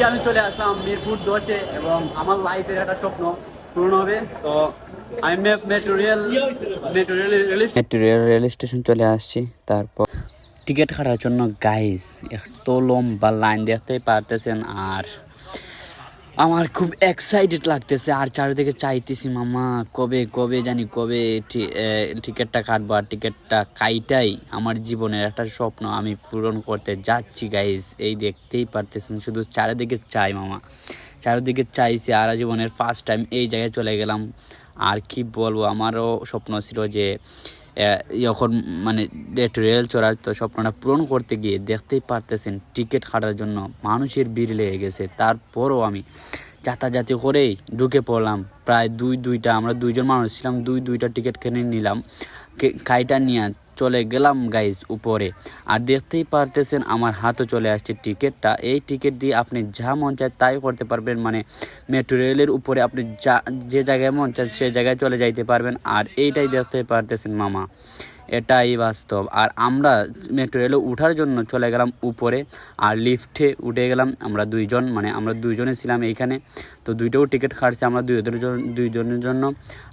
আজকে আমি চলে আসলাম মিরপুর 10-এ এবং আমার লাইফের একটা স্বপ্ন পূরণ হবে। তো আমি মেট্রো রেল স্টেশন চলে আসছি। তারপর টিকিট কাটার জন্য গাইস এত লম্বা লাইন দেখতেই পারতেছেন, আর আমার খুব এক্সাইটেড লাগতেছে আর চারিদিকে চাইতেছি মামা কবে জানি কবে টিকিটটা কাটবো। আর টিকিটটা কাইটাই আমার জীবনের একটা স্বপ্ন আমি পূরণ করতে যাচ্ছি গাইস। এই দেখতেই পারতেছেন, শুধু চারিদিকে চাই মামা, চারিদিকে চাইছি। আর জীবনের ফার্স্ট টাইম এই জায়গায় চলে গেলাম। আর কি বলবো, আমারও স্বপ্ন ছিল যে যখন মানে রেল চড়ার, তো স্বপ্নটা পূরণ করতে গিয়ে দেখতেই পারতেছেন টিকিট কাটার জন্য মানুষের ভিড় লেগে গেছে। তারপরও আমি যাতাযাতি করেই ঢুকে পড়লাম। প্রায় দুইটা আমরা দুইজন মানুষ ছিলাম, দুইটা টিকিট কিনে নিলাম, কাইটা নিয়ে চলে গেলাম গাইজ উপরে। আর দেখতেই পারতেছেন আমার হাতে চলে আসছে টিকিটটা। এই টিকিট দিয়ে আপনি যা মন চায় তাই করতে পারবেন, মানে মেট্রো রেলের উপরে আপনি যে জায়গায় মন চায় সে জায়গায় চলে যাইতে পারবেন। আর এইটাই দেখতে পারতেছেন মামা, এটাই বাস্তব। আর আমরা মেট্রো রেলে উঠার জন্য চলে গেলাম উপরে, আর লিফটে উঠে গেলাম আমরা দুইজন, মানে আমরা দুইজনে ছিলাম এইখানে। তো দুইটাও টিকিট কাটছে আমরা দুইজনের জন্য।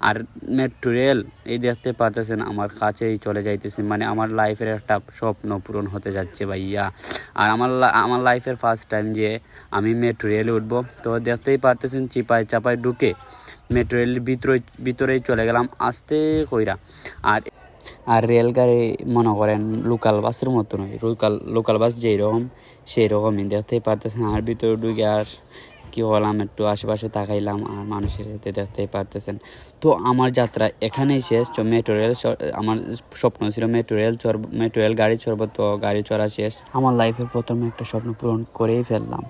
আর মেট্রো রেল এই দেখতে পারতেছেন আমার কাছেই চলে যাইতেছে, মানে আমার লাইফের একটা স্বপ্ন পূরণ হতে যাচ্ছে ভাইয়া। আর আমার লাইফের ফার্স্ট টাইম যে আমি মেট্রো রেলে উঠবো। তো দেখতেই পারতেছেন চিপায় চাপায় ঢুকে মেট্রো রেলের ভিতরেই চলে গেলাম আস্তে কইরা। আর রেলগাড়ি মনে করেন লোকাল বাসের মতো নয়, লোকাল বাস যেই রকম সেই রকমই দেখতেই পারতেছেন। আর ভিতরে ঢুকে আর কি বললাম, একটু আশেপাশে তাকাইলাম আর মানুষের হাতে দেখতেই পারতেছেন। তো আমার যাত্রা এখানেই শেষ। তো মেট্রো রেল, আমার স্বপ্ন ছিল মেট্রো রেল গাড়ি চড়বো, তো গাড়ি চড়া শেষ। আমার লাইফের প্রথমে একটা স্বপ্ন পূরণ করেই ফেললাম।